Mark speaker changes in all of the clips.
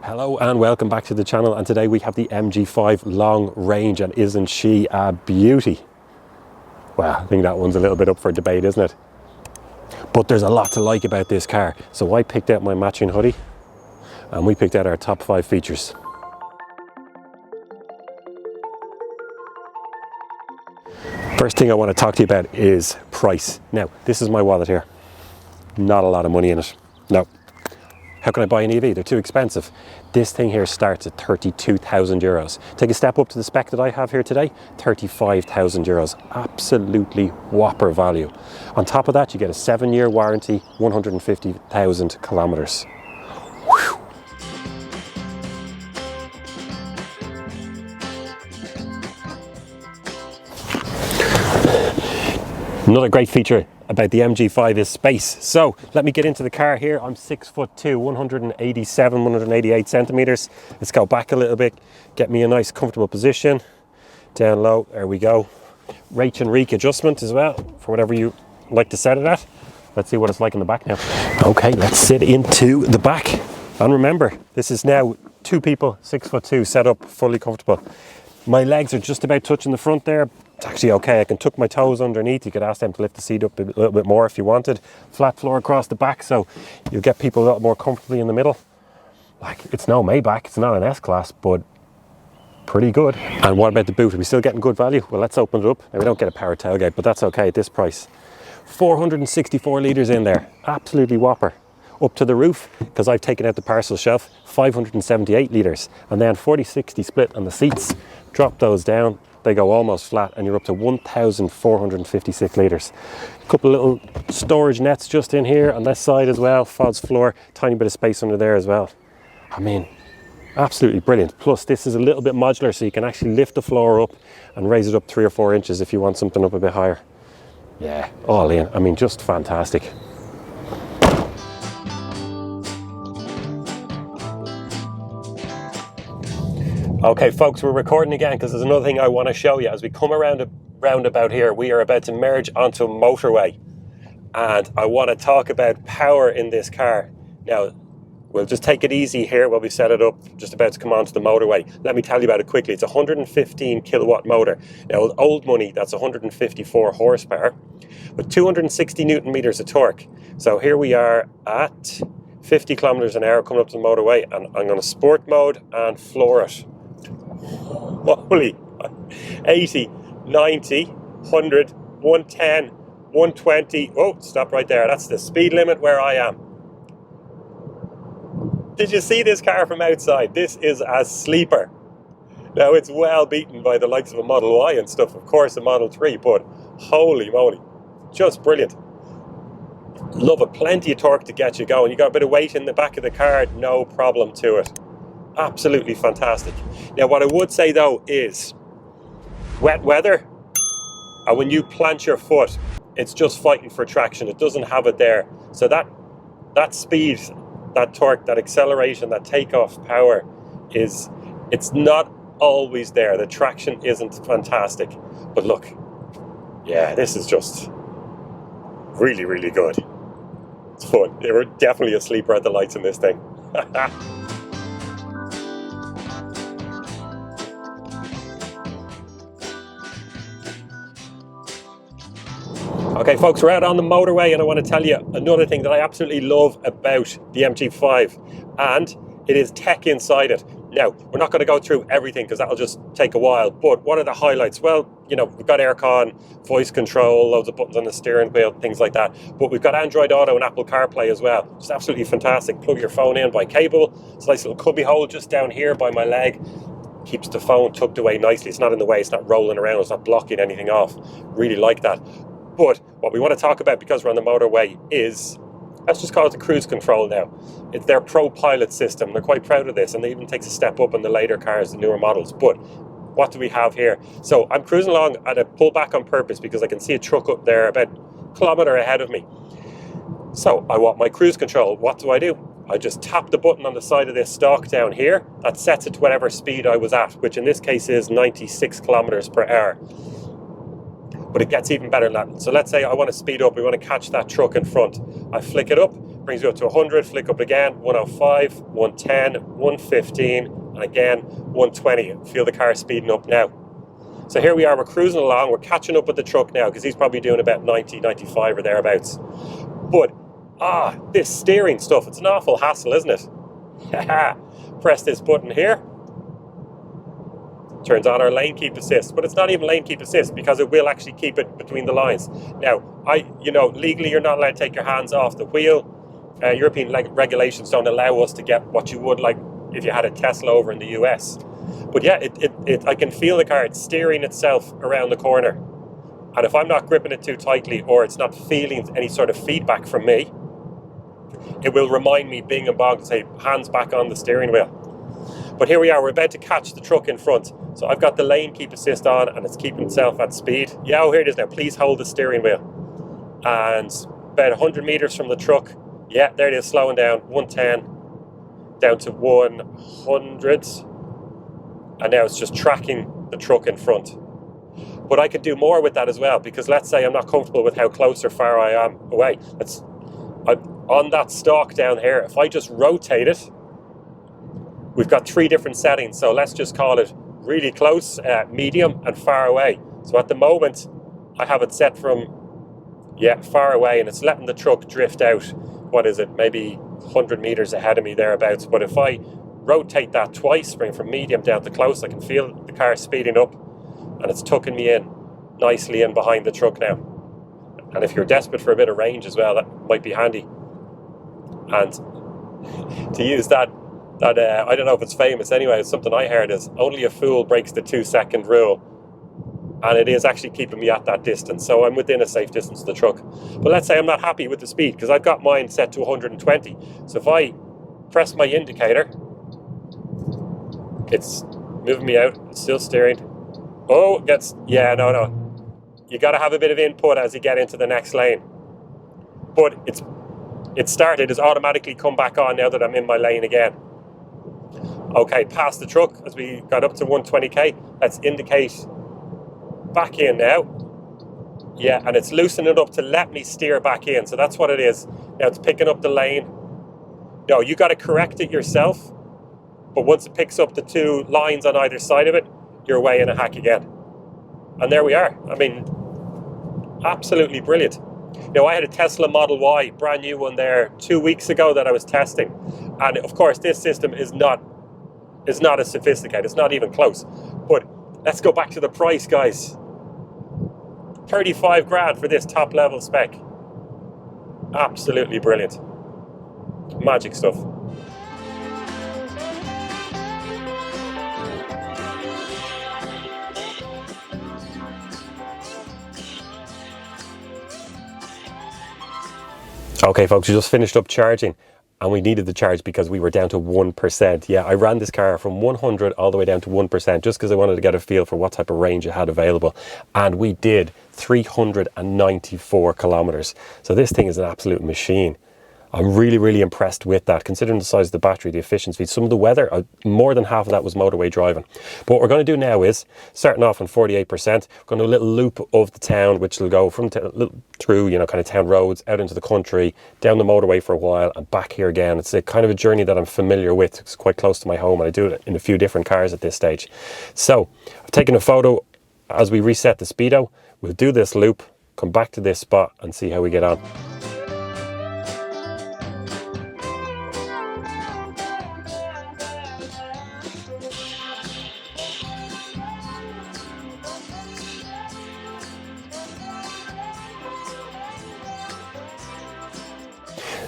Speaker 1: Hello and welcome back to the channel, and today we have the MG5 Long Range, and isn't she a beauty? Well, I think that one's a little bit up for debate, isn't it? But there's a lot to like about this car. So I picked out my matching hoodie and we picked out our top 5 features. First thing I want to talk to you about is price. Now, this is my wallet here. Not a lot of money in it. No. How can I buy an EV? They're too expensive. This thing here starts at 32,000 euros. Take a step up to the spec that I have here today, 35,000 euros. Absolutely whopper value. On top of that, you get a 7-year warranty, 150,000 kilometers. Whew. Another great feature about the MG5 is space. So let me get into the car here. I'm 6'2", 187, 188 centimeters. Let's go back a little bit, get me a nice comfortable position. Down low, there we go. Reach and reek adjustment as well, for whatever you like to set it at. Let's see what it's like in the back now. Okay, let's sit into the back. And remember, this is now 2 people, 6'2", set up, fully comfortable. My legs are just about touching the front there. It's actually okay. I can tuck my toes underneath. You could ask them to lift the seat up a little bit more if you wanted. Flat floor across the back, so you'll get people a lot more comfortably in the middle. Like, it's no Maybach, it's not an S-Class, but pretty good. And what about the boot? Are we still getting good value? Well, let's open it up. Now, we don't get a power tailgate, but that's okay at this price. 464 litres in there. Absolutely whopper. Up to the roof, because I've taken out the parcel shelf, 578 litres. And then 40-60 split on the seats. Drop those down. They go almost flat and you're up to 1,456 litres. A couple of little storage nets just in here on this side as well. FODS floor, tiny bit of space under there as well. I mean, absolutely brilliant. Plus this is a little bit modular, so you can actually lift the floor up and raise it up 3 or 4 inches if you want something up a bit higher. Yeah, all in. I mean, just fantastic. Okay folks, we're recording again because there's another thing I want to show you. As we come around a roundabout here, we are about to merge onto a motorway, and I want to talk about power in this car. Now, we'll just take it easy here while we set it up, just about to come onto the motorway. Let me tell you about it quickly. It's a 115 kilowatt motor. Now, old money, that's 154 horsepower, with 260 Newton meters of torque. So here we are at 50 kilometers an hour coming up to the motorway, and I'm going to sport mode and floor it. Holy, 80, 90, 100, 110, 120. Oh, stop right there. That's the speed limit where I am. Did you see this car from outside? This is a sleeper. Now, it's well beaten by the likes of a Model Y and stuff, of course, a Model 3, but holy moly, just brilliant. Love it. Plenty of torque to get you going. You got a bit of weight in the back of the car, no problem to it. Absolutely fantastic. Now, what I would say though is wet weather, and when you plant your foot, it's just fighting for traction. It doesn't have it there. So that speed, that torque, that acceleration, that takeoff power it's not always there. The traction isn't fantastic. But look, yeah, this is just really, really good. It's fun. They were definitely a sleeper at the lights in this thing. Okay folks, we're out on the motorway, and I want to tell you another thing that I absolutely love about the MG5, and it is tech inside it. Now, we're not going to go through everything because that'll just take a while, but what are the highlights? Well, you know, we've got aircon, voice control, loads of buttons on the steering wheel, things like that, but we've got Android Auto and Apple CarPlay as well. It's absolutely fantastic. Plug your phone in by cable. It's a nice little cubby hole just down here by my leg. Keeps the phone tucked away nicely. It's not in the way, it's not rolling around, it's not blocking anything off. Really like that. But what we want to talk about, because we're on the motorway, is, let's just call it the cruise control now. It's their ProPilot system. They're quite proud of this, and it even takes a step up in the later cars, the newer models. But what do we have here? So I'm cruising along, and I pull back on purpose because I can see a truck up there about a kilometre ahead of me. So I want my cruise control. What do? I just tap the button on the side of this stalk down here. That sets it to whatever speed I was at, which in this case is 96 kilometers per hour. But it gets even better than that. So let's say I want to speed up, we want to catch that truck in front. I flick it up, brings you up to 100, flick up again, 105, 110, 115, and again, 120. Feel the car speeding up now. So here we are, we're cruising along, we're catching up with the truck now, because he's probably doing about 90, 95 or thereabouts. But, this steering stuff, it's an awful hassle, isn't it? Press this button here. Turns on our lane keep assist, but it's not even lane keep assist because it will actually keep it between the lines. Now, legally you're not allowed to take your hands off the wheel. European regulations don't allow us to get what you would like if you had a Tesla over in the US. But yeah, I can feel the car, it's steering itself around the corner. And if I'm not gripping it too tightly or it's not feeling any sort of feedback from me, it will remind me bing and bong to say, hands back on the steering wheel. But here we are, we're about to catch the truck in front. So I've got the lane keep assist on and it's keeping itself at speed. Yeah, oh, here it is now. Please hold the steering wheel. And about 100 meters from the truck, yeah, there it is, slowing down, 110, down to 100. And now it's just tracking the truck in front. But I could do more with that as well, because let's say I'm not comfortable with how close or far I am away. On that stalk down here, if I just rotate it, we've got 3 different settings. So let's just call it really close, medium, and far away. So at the moment, I have it set from, far away, and it's letting the truck drift out. What is it? Maybe 100 meters ahead of me, thereabouts. But if I rotate that twice, bring from medium down to close, I can feel the car speeding up, and it's tucking me in nicely in behind the truck now. And if you're desperate for a bit of range as well, that might be handy. And to use that I don't know if it's famous anyway, it's something I heard is only a fool breaks the 2-second rule, and it is actually keeping me at that distance, so I'm within a safe distance of the truck. But let's say I'm not happy with the speed because I've got mine set to 120, so if I press my indicator, it's moving me out, it's still steering. No, you got to have a bit of input as you get into the next lane, but it's automatically come back on now that I'm in my lane again. Okay, past the truck as we got up to 120k. Let's indicate back in now. Yeah, and it's loosening it up to let me steer back in. So that's what it is. Now it's picking up the lane. No, you got to correct it yourself. But once it picks up the 2 lines on either side of it, you're way in a hack again. And there we are. I mean, absolutely brilliant. Now, I had a Tesla Model Y, brand new one there 2 weeks ago that I was testing. And of course, this system is not as sophisticated. It's not even close. But let's go back to the price, guys. 35 grand for this top level spec. Absolutely brilliant. Magic stuff. Okay, folks, we just finished up charging, and we needed the charge because we were down to 1%. Yeah, I ran this car from 100 all the way down to 1% just because I wanted to get a feel for what type of range it had available. And we did 394 kilometers. So this thing is an absolute machine. I'm really, really impressed with that, considering the size of the battery, the efficiency, some of the weather. More than half of that was motorway driving. But what we're going to do now is, starting off on 48%, we're going to do a little loop of the town, which will go from through, kind of town roads, out into the country, down the motorway for a while, and back here again. It's a kind of a journey that I'm familiar with. It's quite close to my home, and I do it in a few different cars at this stage. So, I've taken a photo as we reset the speedo. We'll do this loop, come back to this spot, and see how we get on.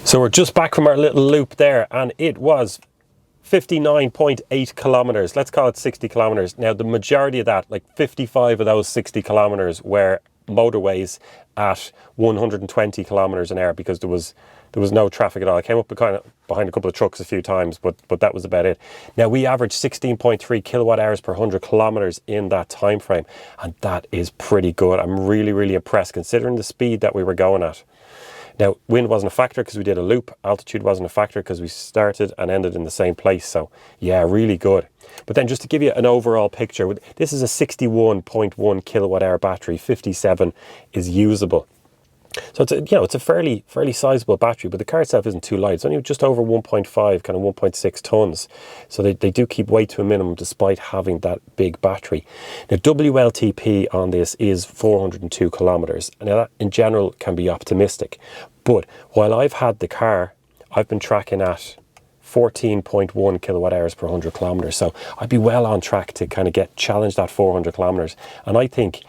Speaker 1: So we're just back from our little loop there, and it was 59.8 kilometers. Let's call it 60 kilometers. Now, the majority of that, like 55 of those 60 kilometers, were motorways at 120 kilometers an hour because there was no traffic at all. I came up behind a couple of trucks a few times, but that was about it. Now, we averaged 16.3 kilowatt hours per 100 kilometers in that time frame, and that is pretty good. I'm really, really impressed considering the speed that we were going at. Now, wind wasn't a factor because we did a loop. Altitude wasn't a factor because we started and ended in the same place. So, yeah, really good. But then just to give you an overall picture, this is a 61.1 kilowatt hour battery. 57 is usable. So it's a, you know, it's a fairly sizable battery, but the car itself isn't too light. It's only just over 1.5, kind of 1.6 tons. So they do keep weight to a minimum despite having that big battery. Now WLTP on this is 402 kilometers. Now that in general can be optimistic, but while I've had the car, I've been tracking at 14.1 kilowatt hours per 100 kilometers. So I'd be well on track to kind of challenge that 400 kilometers. And I think,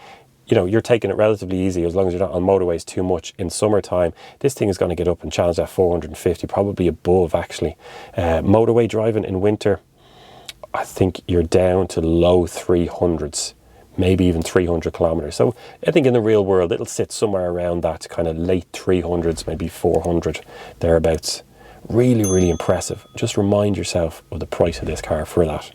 Speaker 1: you know, you're taking it relatively easy as long as you're not on motorways too much in summertime. This thing is going to get up and challenge that 450, probably above actually. Motorway driving in winter, I think you're down to low 300s, maybe even 300 kilometers. So I think in the real world, it'll sit somewhere around that kind of late 300s, maybe 400, thereabouts. Really, really impressive. Just remind yourself of the price of this car for that.